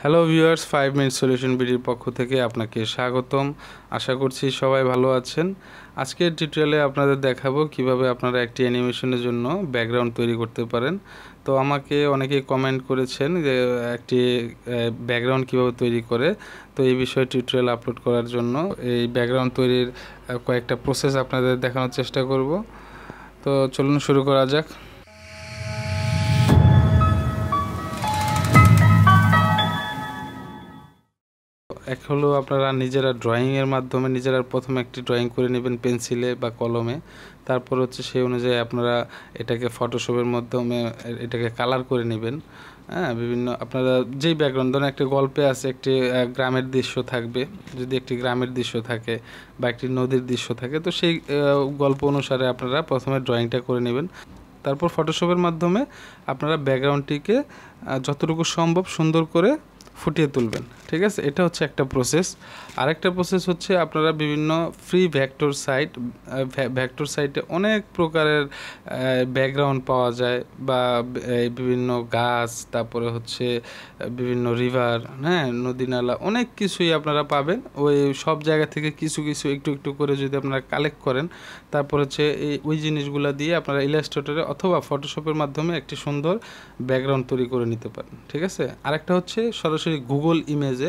Hello viewers, 5 minute solution ভিডিওর পক্ষ থেকে আপনাকে স্বাগতম। আশা করছি সবাই ভালো আছেন। আজকের টিউটোরিয়ালে আপনাদের দেখাবো কিভাবে আপনারা একটি অ্যানিমেশনের জন্য ব্যাকগ্রাউন্ড তৈরি করতে পারেন। তো আমাকে অনেকেই কমেন্ট করেছেন যে একটি ব্যাকগ্রাউন্ড কিভাবে তৈরি করে, তো এই বিষয়ে টিউটোরিয়াল আপলোড করার জন্য এই ব্যাকগ্রাউন্ড তৈরির কয়েকটা প্রসেস আপনাদের দেখানোর চেষ্টা করব। তো চলুন শুরু করা যাক। এক হলো আপনারা নিজেরা ড্রয়িংয়ের মাধ্যমে নিজেরা প্রথমে একটি ড্রয়িং করে নেবেন পেন্সিলে বা কলমে। তারপর হচ্ছে সেই অনুযায়ী আপনারা এটাকে ফটোশপের মাধ্যমে এটাকে কালার করে নেবেন। হ্যাঁ, বিভিন্ন আপনারা যেই ব্যাকগ্রাউন্ড, ধরেন একটা গল্পে আছে একটি গ্রামের দৃশ্য থাকবে, যদি একটি গ্রামের দৃশ্য থাকে বা একটি নদীর দৃশ্য থাকে, তো সেই গল্প অনুসারে আপনারা প্রথমে ড্রয়িংটা করে নেবেন। তারপর ফটোশপের মাধ্যমে আপনারা ব্যাকগ্রাউন্ডটিকে যতটুকু সম্ভব সুন্দর করে ফুটিয়ে তুলবেন। ঠিক আছে, এটা হচ্ছে একটা প্রসেস। আরেকটা প্রসেস হচ্ছে আপনারা বিভিন্ন ফ্রি ভেক্টর সাইটে অনেক প্রকারের ব্যাকগ্রাউন্ড পাওয়া যায়, বা বিভিন্ন গাছ, তারপরে হচ্ছে বিভিন্ন রিভার, হ্যাঁ, নদী নালা, অনেক কিছুই আপনারা পাবেন। ওই সব জায়গা থেকে কিছু কিছু একটু একটু করে যদি আপনারা কালেক্ট করেন, তারপর হচ্ছে ওই জিনিসগুলো দিয়ে আপনারা ইলাস্ট্রেটরে অথবা ফটোশপের মাধ্যমে একটি সুন্দর ব্যাকগ্রাউন্ড তৈরি করে নিতে পারেন। ঠিক আছে, আরেকটা হচ্ছে সরাসরি গুগল ইমেজে।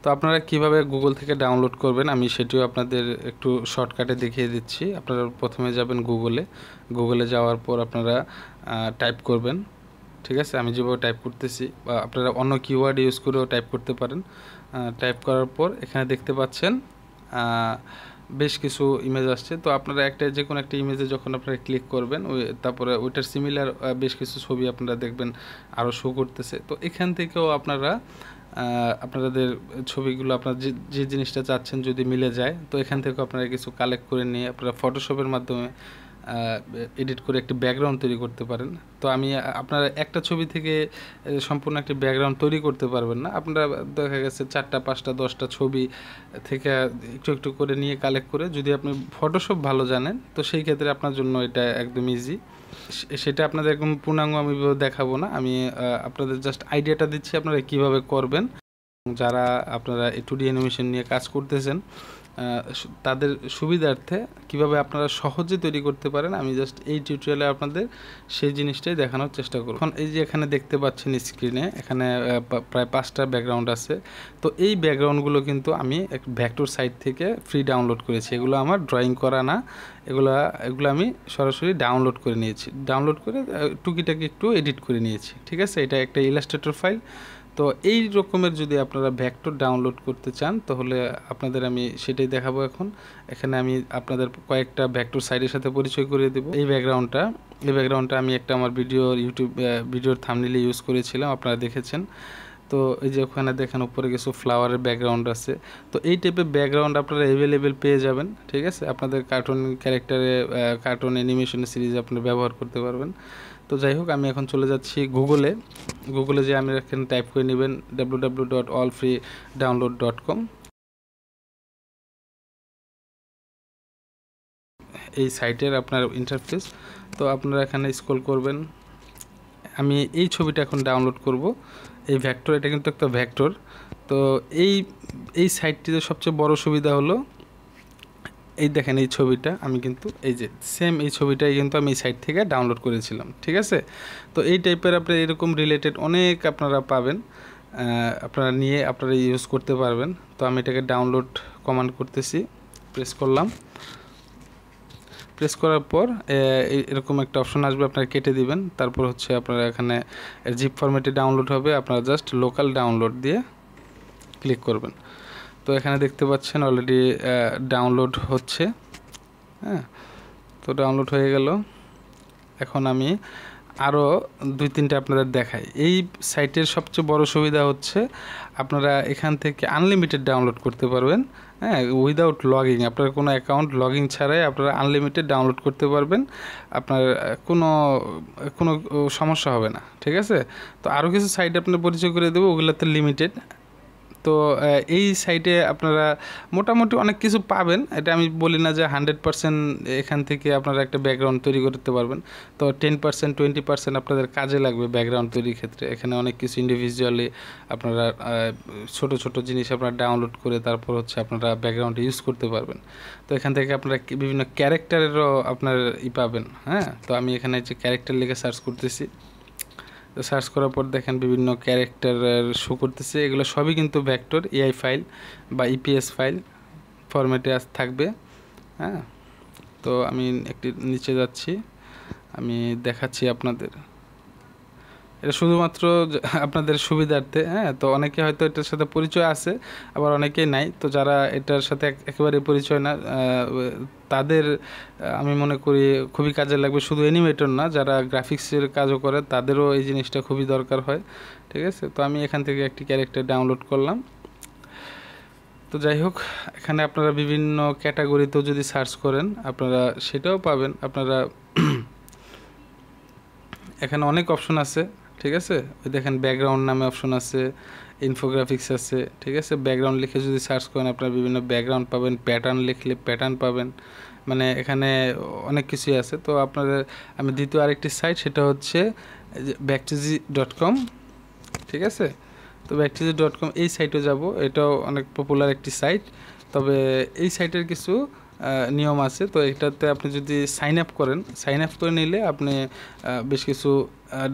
তো আপনারা কিভাবে গুগল থেকে ডাউনলোড করবেন আমি সেটিও আপনাদের একটু শর্টকাটে দেখিয়ে দিচ্ছি। আপনারা প্রথমে যাবেন গুগলে যাওয়ার পর আপনারা টাইপ করবেন। ঠিক আছে, আমি যেভাবে টাইপ করতেছি, বা আপনারা অন্য কিওয়ার্ড ইউজ করেও টাইপ করতে পারেন। টাইপ করার পর এখানে দেখতে পাচ্ছেন বেশ কিছু ইমেজ আসছে। তো আপনারা যে কোনো একটা ইমেজে যখন আপনারা ক্লিক করবেন, তারপরে ওইটার সিমিলার বেশ কিছু ছবি আপনারা দেখবেন আরও শো করতেছে। তো এখান থেকেও আপনারা আপনাদের ছবিগুলো আপনারা যে জিনিসটা চাচ্ছেন যদি মিলে যায়, তো এখান থেকেও আপনারা কিছু কালেক্ট করে নিয়ে আপনারা ফটোশপের মাধ্যমে এডিট করে একটি ব্যাকগ্রাউন্ড তৈরি করতে পারেন। তো আপনারা একটা ছবি থেকে সম্পূর্ণ একটি ব্যাকগ্রাউন্ড তৈরি করতে পারবেন না। আপনারা দেখা গেছে 4টা 5টা 10টা ছবি থেকে একটু একটু করে নিয়ে কালেক্ট করে, যদি আপনি ফটোশপ ভালো জানেন, তো সেই ক্ষেত্রে আপনার জন্য এটা একদম ইজি। সেটা আপনাদের একদম পূর্ণাঙ্গ আমি দেখাবো না, আমি আপনাদের জাস্ট আইডিয়াটা দিচ্ছি আপনারা কিভাবে করবেন। যারা আপনারা 2D অ্যানিমেশন নিয়ে কাজ করতেছেন তাদের সুবিধার্থে কিভাবে আপনারা সহজে তৈরি করতে পারেন, আমি জাস্ট এই টিউটোরিয়ালে আপনাদের সেই জিনিসটাই দেখানোর চেষ্টা করব। এখন এই যে এখানে দেখতে পাচ্ছেন স্ক্রিনে, এখানে প্রায় 5টা ব্যাকগ্রাউন্ড আছে। তো এই ব্যাকগ্রাউন্ডগুলো কিন্তু আমি এক ভেক্টর সাইট থেকে ফ্রি ডাউনলোড করেছি। এগুলো আমার ড্রয়িং করা না, এগুলো আমি সরাসরি ডাউনলোড করে নিয়েছি। ডাউনলোড করে টুকিটাকি একটু এডিট করে নিয়েছি। ঠিক আছে, এটা একটা ইলাস্ট্রেটর ফাইল। তো এই রকমের যদি আপনারা ভেক্টর ডাউনলোড করতে চান, তাহলে আপনাদের আমি সেটাই দেখাবো এখন। এখানে আমি আপনাদের কয়েকটা ভেক্টর সাইটের সাথে পরিচয় করিয়ে দেব। এই ব্যাকগ্রাউন্ডটা আমি একটা আমার ভিডিওর থাম্বনেইলে ইউজ করেছিলাম, আপনারা দেখেছেন। তো এই যে ওখানে দেখেন উপরে কিছু ফ্লাওয়ারের ব্যাকগ্রাউন্ড আছে। তো এই টাইপের ব্যাকগ্রাউন্ড আপনারা অ্যাভেলেবেল পেয়ে যাবেন। ঠিক আছে, আপনাদের কার্টুন অ্যানিমেশন সিরিজ আপনারা ব্যবহার করতে পারবেন। তো যাই হোক, আমি এখন চলে যাচ্ছি গুগলে যে আমি এখানে টাইপ করে নেবেন www.allfreedownload.com। এই সাইটের আপনার ইন্টারফেস। তো আপনারা এখানে স্ক্রল করবেন। আমি এই ছবিটা এখন ডাউনলোড করব, এই ভেক্টর, এটা কিন্তু একটা ভেক্টর। তো এই সাইটটিতে সবচেয়ে বড় সুবিধা হলো, এই দেখেন এই ছবিটা আমি কিন্তু এই যে সেম এই ছবিটাই কিন্তু আমি এই সাইট থেকে ডাউনলোড করেছিলাম। ঠিক আছে, তো এই টাইপের আপনার এরকম রিলেটেড অনেক আপনারা পাবেন, আপনারা ইউজ করতে পারবেন। তো আমি এটাকে ডাউনলোড কমান্ড করতেছি, প্রেস করলাম। প্রেস করার পর এরকম একটা অপশন আসবে, আপনারা কেটে দিবেন। তারপর হচ্ছে আপনারা এখানে জিপ ফরম্যাটে ডাউনলোড হবে, আপনারা জাস্ট লোকাল ডাউনলোড দিয়ে ক্লিক করবেন। তো এখানে দেখতে পাচ্ছেন অলরেডি ডাউনলোড হচ্ছে। হ্যাঁ, তো ডাউনলোড হয়ে গেল। এখন আমি আরও 2-3টা আপনাদের দেখাই। এই সাইটের সবচেয়ে বড় সুবিধা হচ্ছে আপনারা এখান থেকে আনলিমিটেড ডাউনলোড করতে পারবেন। হ্যাঁ, উইদাউট লগইং, আপনার কোনো অ্যাকাউন্ট লগইন ছাড়াই আপনারা আনলিমিটেড ডাউনলোড করতে পারবেন। আপনার কোনো সমস্যা হবে না। ঠিক আছে, তো আরও কিছু সাইট আপনার পরিচয় করে দেবো, ওগুলোতে লিমিটেড। তো তো এই সাইটে আপনারা মোটামুটি অনেক কিছু পাবেন, এটা আমি বলি না যে 100% এখান থেকে আপনারা একটা ব্যাকগ্রাউন্ড তৈরি করতে পারবেন। তো 10% 20% আপনাদের কাজে লাগবে ব্যাকগ্রাউন্ড তৈরির ক্ষেত্রে। এখানে অনেক কিছু ইন্ডিভিজুয়ালি আপনারা ছোট ছোট জিনিস আপনারা ডাউনলোড করে তারপর হচ্ছে আপনারা ব্যাকগ্রাউন্ডে ইউজ করতে পারবেন। তো এখান থেকে আপনারা বিভিন্ন ক্যারেক্টারেরও আপনার পাবেন। হ্যাঁ, তো আমি এখানে যে ক্যারেক্টার লিখে সার্চ করতেছি, তো সার্চ করার পর দেখেন বিভিন্ন ক্যারেক্টার শো করতেছে। এগুলো সবই কিন্তু ভেক্টর এআই ফাইল বা ইপিএস ফাইল ফরম্যাটে থাকবে। হ্যাঁ, তো আমি একটি নিচে যাচ্ছি, আমি দেখাচ্ছি আপনাদের। এটা শুধুমাত্র আপনাদের সুবিধার্থে। হ্যাঁ, তো অনেকে হয়তো এটার সাথে পরিচয় আছে, আবার অনেকেই নাই। তো যারা এটার সাথে একেবারে পরিচয় না, তাদের আমি মনে করি খুবই কাজে লাগবে। শুধু অ্যানিমেটর না, যারা গ্রাফিক্সের কাজও করে তাদেরও এই জিনিসটা খুবই দরকার হয়। ঠিক আছে, তো আমি এখান থেকে একটি ক্যারেক্টার ডাউনলোড করলাম। তো যাই হোক, এখানে আপনারা বিভিন্ন ক্যাটাগরিতেও যদি সার্চ করেন আপনারা সেটাও পাবেন। আপনারা এখানে অনেক অপশন আছে। ঠিক আছে, ওই দেখেন ব্যাকগ্রাউন্ড নামে অপশন আছে, ইনফোগ্রাফিক্স আছে। ঠিক আছে, ব্যাকগ্রাউন্ড লিখে যদি সার্চ করেন আপনারা বিভিন্ন ব্যাকগ্রাউন্ড পাবেন, প্যাটার্ন লিখলে প্যাটার্ন পাবেন, মানে এখানে অনেক কিছুই আছে। তো আপনাদের আমি দ্বিতীয় আরেকটি সাইট, সেটা হচ্ছে backtg.com। ঠিক আছে, তো backtg.com এই সাইটে যাব, এটাও অনেক পপুলার একটি সাইট। তবে এই সাইটের কিছু নিয়ম আছে। তো এটাতে আপনি যদি সাইন আপ করে নিলে আপনি বেশ কিছু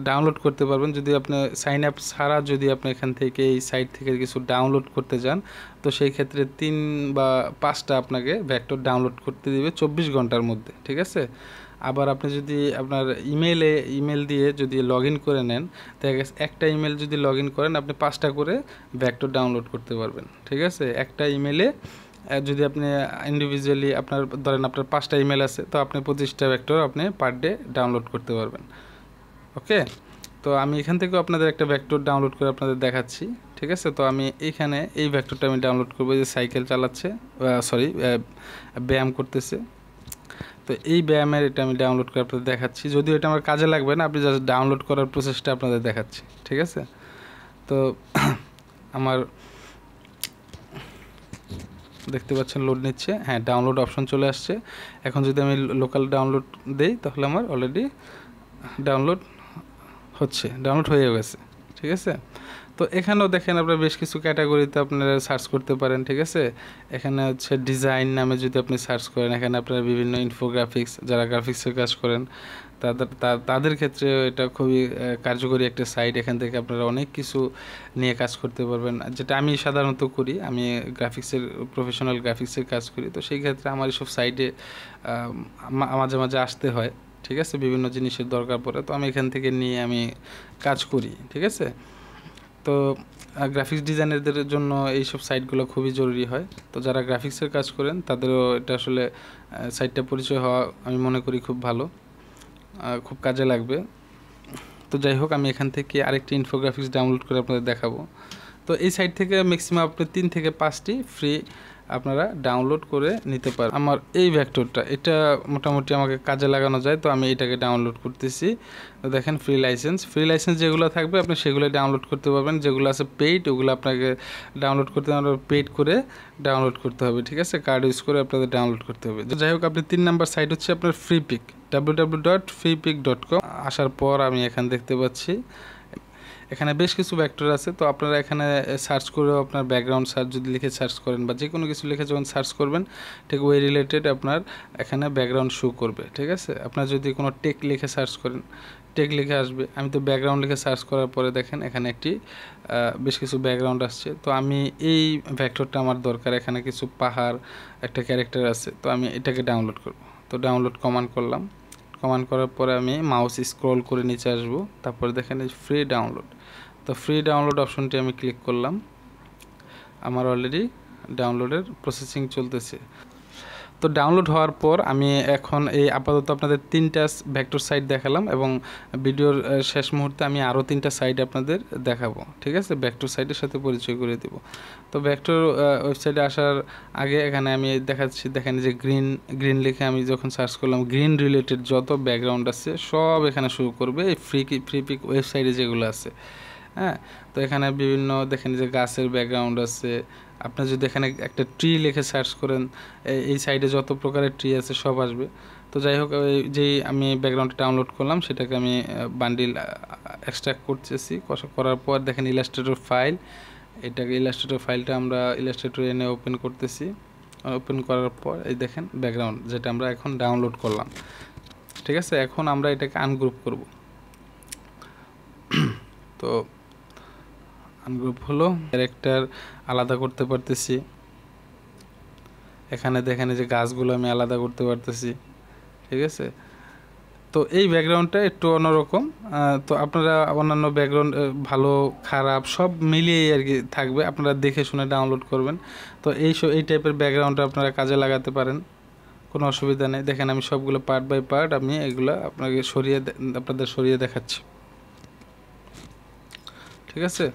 ডাউনলোড করতে পারবেন। যদি আপনি সাইন আপ ছাড়া যদি আপনি এখান থেকে এই সাইট থেকে কিছু ডাউনলোড করতে যান, তো সেই ক্ষেত্রে 3 বা 5টা আপনাকে ভেক্টর ডাউনলোড করতে দিবে 24 ঘন্টার মধ্যে। ঠিক আছে, আবার আপনি যদি আপনার ইমেল দিয়ে যদি লগ ইন করে নেন, দেখা গেছে একটা ইমেল যদি লগ ইন করেন আপনি 5টা করে ভেক্টর ডাউনলোড করতে পারবেন। ঠিক আছে, একটা ইমেলে যদি আপনি ইন্ডিভিজুয়ালি আপনার ধরেন আপনার 5টা ইমেল আছে, তো আপনি 25টা ভেক্টর আপনি পার ডে ডাউনলোড করতে পারবেন। ওকে, তো আমি এখান থেকেও আপনাদের একটা ভেক্টর ডাউনলোড করে আপনাদের দেখাচ্ছি। ঠিক আছে, তো আমি এইখানে এই ভেক্টরটা আমি ডাউনলোড করবো, যে সাইকেল চালাচ্ছে, সরি ব্যায়াম করতেছে। তো এই ব্যায়ামের এটা আমি ডাউনলোড করে আপনাদের দেখাচ্ছি, যদিও এটা আমার কাজে লাগবে না, আপনি জাস্ট ডাউনলোড করার প্রসেসটা আপনাদের দেখাচ্ছি। ঠিক আছে, তো আমার দেখতে পাচ্ছেন লোড নিচ্ছে। হ্যাঁ, ডাউনলোড অপশন চলে আসছে। এখন যদি আমি লোকাল ডাউনলোড দেই তাহলে আমার অলরেডি ডাউনলোড হয়ে গেছে। ঠিক আছে, তো এখানেও দেখেন আপনারা বেশ কিছু ক্যাটাগরিতে আপনারা সার্চ করতে পারেন। ঠিক আছে, এখানে হচ্ছে ডিজাইন নামে যদি আপনি সার্চ করেন, এখানে আপনারা বিভিন্ন ইনফোগ্রাফিক্স, যারা গ্রাফিক্সের কাজ করেন তাদের ক্ষেত্রে এটা খুবই কার্যকরী একটা সাইট। এখান থেকে আপনারা অনেক কিছু নিয়ে কাজ করতে পারবেন, যেটা আমি সাধারণত করি। আমি প্রফেশনাল গ্রাফিক্সের কাজ করি, তো সেই ক্ষেত্রে আমার এইসব সাইটে মাঝে মাঝে আসতে হয়। ঠিক আছে, বিভিন্ন জিনিসের দরকার পড়ে, তো আমি এখান থেকে নিয়ে আমি কাজ করি। ঠিক আছে, তো গ্রাফিক্স ডিজাইনারদের জন্য এইসব সাইটগুলো খুবই জরুরি হয়। তো যারা গ্রাফিক্সের কাজ করেন তাদেরও এটা আসলে সাইটটা পরিচয় হওয়া আমি মনে করি খুব ভালো, খুব কাজে লাগবে। তো যাই হোক, আমি এখান থেকে আরেকটি ইনফোগ্রাফিক্স ডাউনলোড করে আপনাদের দেখাবো। তো এই সাইট থেকে ম্যাক্সিমাম আপনি 3 থেকে 5টি ফ্রি আপনারা ডাউনলোড করে নিতে পারেন। আমার এই ভেক্টরটা এটা মোটামুটি আমাকে কাজে লাগানো যায়, তো আমি এটাকে ডাউনলোড করতেছি। তো দেখেন ফ্রি লাইসেন্স যেগুলো থাকবে আপনি সেগুলো ডাউনলোড করতে পারবেন। যেগুলো আছে পেইড ওগুলো আপনাকে ডাউনলোড করতে হবে, পেইড করে ডাউনলোড করতে হবে। ঠিক আছে, কার্ড ইউজ করে আপনাদের ডাউনলোড করতে হবে। যাই হোক, আপনি 3 নাম্বার সাইট হচ্ছে আপনার ফ্রি পিক, www.freepik.com। আসার পর আমি এখানে দেখতে পাচ্ছি এখানে বেশ কিছু ভেক্টর আছে। তো আপনারা এখানে সার্চ করেও আপনার ব্যাকগ্রাউন্ড সার্চ যদি লিখে সার্চ করেন বা যে কোনো কিছু লিখে যখন সার্চ করবেন, ঠিক ওই রিলেটেড আপনার এখানে ব্যাকগ্রাউন্ড শো করবে। ঠিক আছে, আপনার যদি কোনো টেক লিখে সার্চ করেন, টেক লিখে আসবে। আমি তো ব্যাকগ্রাউন্ড লিখে সার্চ করার পরে দেখেন এখানে একটি বেশ কিছু ব্যাকগ্রাউন্ড আসছে। তো আমি এই ভেক্টরটা আমার দরকার, এখানে কিছু পাহাড় একটা ক্যারেক্টার আছে, তো আমি এটাকে ডাউনলোড করব। তো ডাউনলোড কমান্ড করলাম, কমান্ড করার পরে আমি মাউস স্ক্রল করে নিচে আসবো, তারপরে দেখেন এই ফ্রি ডাউনলোড। তো ফ্রি ডাউনলোড অপশনটি আমি ক্লিক করলাম, আমার অলরেডি ডাউনলোডের প্রসেসিং চলতেছে। তো ডাউনলোড হওয়ার পর আমি এখন এই আপাতত আপনাদের 3টা ভেক্টর সাইট দেখালাম, এবং ভিডিওর শেষ মুহূর্তে আমি আরও 3টা সাইট আপনাদের দেখাবো। ঠিক আছে, ভেক্টর সাইটের সাথে পরিচয় করে দেব। তো ভেক্টর ওয়েবসাইটে আসার আগে এখানে আমি দেখাচ্ছি, দেখেন যে গ্রিন লিখে আমি যখন সার্চ করলাম, গ্রিন রিলেটেড যত ব্যাকগ্রাউন্ড আছে সব এখানে শুরু করবে এই ফ্রি পিক ওয়েবসাইটে যেগুলো আছে। হ্যাঁ, তো এখানে বিভিন্ন দেখেন যে গাছের ব্যাকগ্রাউন্ড আছে। আপনি যদি এখানে একটা ট্রি লিখে সার্চ করেন, এই সাইডে যত প্রকারের ট্রি আছে সব আসবে। তো যাই হোক, যেই আমি ব্যাকগ্রাউন্ডটা ডাউনলোড করলাম সেটাকে আমি বান্ডিল এক্সট্রাক্ট করতেছি। করার পর দেখেন ইলাস্ট্রেটর ফাইল, এটাকে ইলাস্ট্রেটর ফাইলটা আমরা ইলাস্ট্রেটর এনে ওপেন করতেছি। ওপেন করার পর এই দেখেন ব্যাকগ্রাউন্ড যেটা আমরা এখন ডাউনলোড করলাম। ঠিক আছে, এখন আমরা এটাকে আনগ্রুপ করব। তো আনগ্রুপ হলো, ক্যারেক্টার আলাদা করতে পারতেছি। এখানে দেখেন যে গাছগুলো আমি আলাদা করতে পারতেছি। ঠিক আছে, তো এই ব্যাকগ্রাউন্ডটা একটু অন্যরকম। তো আপনারা অন্যান্য ব্যাকগ্রাউন্ড ভালো খারাপ সব মিলিয়ে আর কি থাকবে, আপনারা দেখে শুনে ডাউনলোড করবেন। তো এই টাইপের ব্যাকগ্রাউন্ডটা আপনারা কাজে লাগাতে পারেন, কোনো অসুবিধা নেই। দেখেন আমি সবগুলো পার্ট বাই পার্ট আমি এগুলো আপনাদের সরিয়ে দেখাচ্ছি। ঠিক আছে,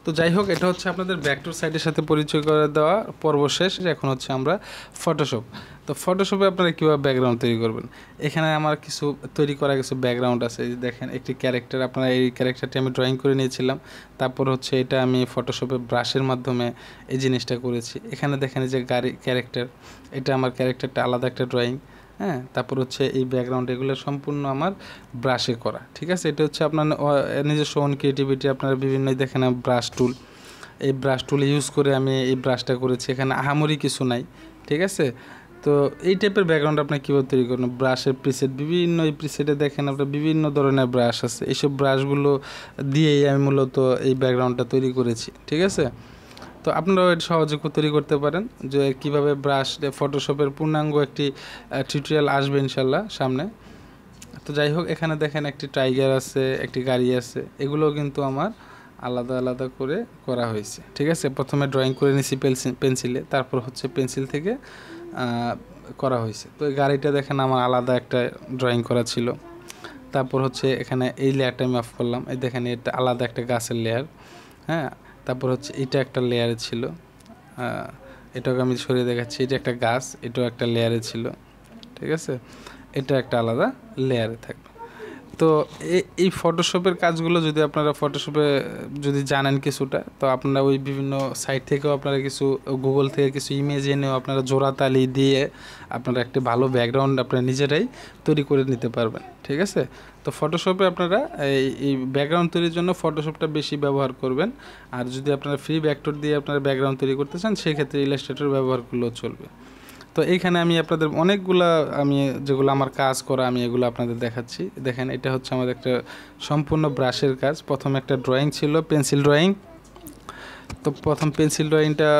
তো যাই হোক, এটা হচ্ছে আপনাদের ব্যাকটুর সাইটের সাথে পরিচয় করে দেওয়া পর্ব শেষ। এখন হচ্ছে আমরা ফটোশপ। তো ফটোশপে আপনারা কীভাবে ব্যাকগ্রাউন্ড তৈরি করবেন, এখানে আমার কিছু তৈরি করা কিছু ব্যাকগ্রাউন্ড আছে। এই দেখেন একটি ক্যারেক্টার, আপনারা এই ক্যারেক্টারটি আমি ড্রয়িং করে নিয়েছিলাম। তারপর হচ্ছে এটা আমি ফটোশপে ব্রাশের মাধ্যমে এই জিনিসটা করেছি। এখানে দেখেন যে গাড়ি ক্যারেক্টার, এটা আমার ক্যারেক্টারটা আলাদা একটা ড্রয়িং। হ্যাঁ, তারপর হচ্ছে এই ব্যাকগ্রাউন্ড, এগুলো সম্পূর্ণ আমার ব্রাশে করা। ঠিক আছে, এটা হচ্ছে আপনার নিজস্ব ওন ক্রিয়েটিভিটি। আপনারা বিভিন্ন দেখেন ব্রাশ টুল, এই ব্রাশ টুল ইউজ করে আমি এই ব্রাশটা করেছি। এখানে আহামরি কিছু নাই। ঠিক আছে, তো এই টাইপের ব্যাকগ্রাউন্ড আপনি কীভাবে তৈরি করেন, ব্রাশের প্রিসেট বিভিন্ন, এই প্রিসেটে দেখেন আপনার বিভিন্ন ধরনের ব্রাশ আছে। এইসব ব্রাশগুলো দিয়েই আমি মূলত এই ব্যাকগ্রাউন্ডটা তৈরি করেছি। ঠিক আছে, তো আপনারাও এটা সহজে তৈরি করতে পারেন। যে কীভাবে ব্রাশ ফটোশপের পূর্ণাঙ্গ একটি টিউটোরিয়াল আসবে ইনশাল্লাহ সামনে। তো যাই হোক, এখানে দেখেন একটি টাইগার আছে, একটি গাড়ি আছে, এগুলো কিন্তু আমার আলাদা আলাদা করে করা হয়েছে। ঠিক আছে, প্রথমে ড্রয়িং করে নিয়েছি পেন্সিলে, তারপর হচ্ছে পেন্সিল থেকে করা হয়েছে। তো এই গাড়িটা দেখেন আমার আলাদা একটা ড্রয়িং করা ছিল। তারপর হচ্ছে এখানে এই লেয়ারটা আমি অফ করলাম, এই দেখেন এটা আলাদা একটা গাছের লেয়ার। হ্যাঁ, তারপর হচ্ছে এটা একটা লেয়ারে ছিল, এটাকে আমি সরিয়ে দেখাচ্ছি। এটা একটা গাছ, এটাও একটা লেয়ারে ছিল। ঠিক আছে, এটা একটা আলাদা লেয়ারে থাকবে। তো এই ফটোশপের কাজগুলো যদি আপনারা ফটোশপে যদি জানেন কিছুটা, তো আপনারা ওই বিভিন্ন সাইট থেকেও আপনারা কিছু গুগল থেকে কিছু ইমেজ এনেও আপনারা জোড়াতালি দিয়ে আপনারা একটি ভালো ব্যাকগ্রাউন্ড আপনারা নিজেরাই তৈরি করে নিতে পারবেন। ঠিক আছে, তো ফটোশপে আপনারা এই ব্যাকগ্রাউন্ড তৈরির জন্য ফটোশপটা বেশি ব্যবহার করবেন। আর যদি আপনারা ফ্রি ভেক্টর দিয়ে আপনারা ব্যাকগ্রাউন্ড তৈরি করতে চান, সেক্ষেত্রে ইলাস্ট্রেটর ব্যবহার করলেও চলবে। তো এইখানে আমি আপনাদের অনেকগুলা যেগুলো আমার কাজ করা আমি এগুলো আপনাদের দেখাচ্ছি। দেখেন এটা হচ্ছে আমাদের একটা সম্পূর্ণ ব্রাশের কাজ। প্রথমে একটা ড্রয়িং ছিল, পেন্সিল ড্রয়িং। তো প্রথম পেন্সিল ড্রয়িংটা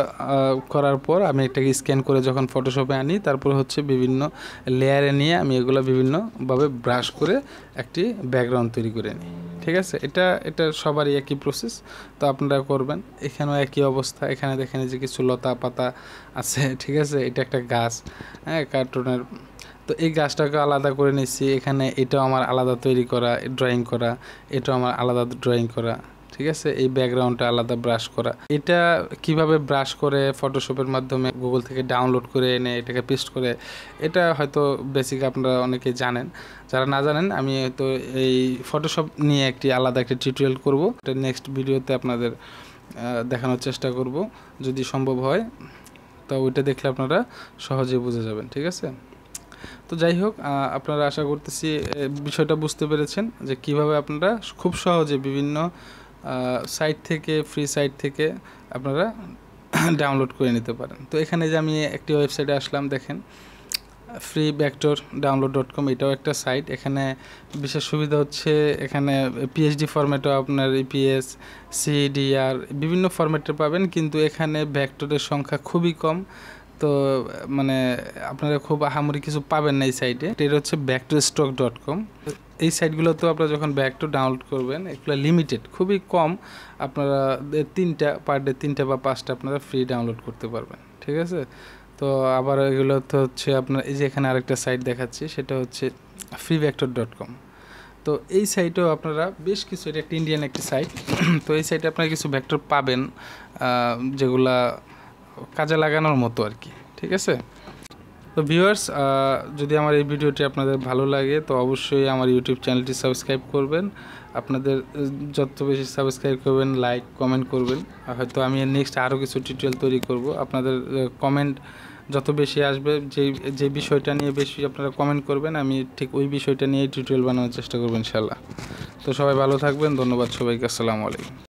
করার পর আমি এটাকে স্ক্যান করে যখন ফটোশপে আনি, তারপর হচ্ছে বিভিন্ন লেয়ারে নিয়ে আমি এগুলো বিভিন্নভাবে ব্রাশ করে একটি ব্যাকগ্রাউন্ড তৈরি করে নিই। ঠিক আছে, এটা সবারই একই প্রসেস, তো আপনারা করবেন। এখানেও একই অবস্থা। এখানে দেখেন যে কিছু লতা পাতা আছে। ঠিক আছে, এটা একটা গাছ, হ্যাঁ, কার্টুনের। তো এই গাছটাকে আলাদা করে নিচ্ছি। এখানে এটাও আমার আলাদা তৈরি করা, ড্রয়িং করা, এটাও আমার আলাদা ড্রয়িং করা। ঠিক আছে, এই ব্যাকগ্রাউন্ডটা আলাদা ব্রাশ করা। এটা কিভাবে ব্রাশ করে ফটোশপের মাধ্যমে গুগল থেকে ডাউনলোড করে এনে এটাকে পেস্ট করে, এটা হয়তো বেসিক আপনারা অনেকেই জানেন। যারা না জানেন, আমি হয়তো এই ফটোশপ নিয়ে আলাদা একটা টিউটোরিয়াল করব। এটা নেক্সট ভিডিওতে আপনাদের দেখানোর চেষ্টা করব, যদি সম্ভব হয়। তো ওইটা দেখলে আপনারা সহজেই বুঝে যাবেন। ঠিক আছে, তো যাই হোক, আপনারা আশা করতেছি বিষয়টা বুঝতে পেরেছেন যে কিভাবে আপনারা খুব সহজে বিভিন্ন সাইট থেকে, ফ্রি সাইট থেকে আপনারা ডাউনলোড করে নিতে পারেন। তো এখানে যে আমি একটি ওয়েবসাইটে আসলাম, দেখেন freevectordownload.com, এটাও একটা সাইট। এখানে বিশেষ সুবিধা হচ্ছে এখানে পিএইচডি ফরম্যাটও আপনার ইপিএস, সিডিআর বিভিন্ন ফরম্যাটে পাবেন, কিন্তু এখানে ভেক্টরের সংখ্যা খুবই কম। তো মানে আপনারা খুব আহামরি কিছু পাবেন না এই সাইটে। এটা হচ্ছে vectorstock.com। এই সাইটগুলোতেও আপনারা যখন ভেক্টর ডাউনলোড করবেন, এগুলো লিমিটেড, খুবই কম। আপনারা পার ডে 3টা বা 5টা আপনারা ফ্রি ডাউনলোড করতে পারবেন। ঠিক আছে, তো আবার এগুলো তো হচ্ছে আপনার এই যে এখানে আরেকটা সাইট দেখাচ্ছি, সেটা হচ্ছে freevector.com। তো এই সাইটেও আপনারা বেশ কিছু, এটা একটা ইন্ডিয়ান একটি সাইট। তো এই সাইটে আপনারা কিছু ভেক্টর পাবেন যেগুলা কাজে লাগানোর মতো আর কি। ঠিক আছে, তো ভিউয়ার্স, যদি আমার এই ভিডিওটি আপনাদের ভালো লাগে, তো অবশ্যই আমার ইউটিউব চ্যানেলটি সাবস্ক্রাইব করবেন। আপনাদের যত বেশি সাবস্ক্রাইব করবেন, লাইক কমেন্ট করবেন, হয়তো আমি নেক্সট আরও কিছু টিউটোরিয়াল তৈরি করব। আপনাদের কমেন্ট যত বেশি আসবে, যে বিষয়টা নিয়ে বেশি আপনারা কমেন্ট করবেন, আমি ঠিক ওই বিষয়টা নিয়ে টিউটোরিয়াল বানানোর চেষ্টা করব ইনশাল্লাহ। তো সবাই ভালো থাকবেন, ধন্যবাদ সবাইকে, আসসালামু আলাইকুম।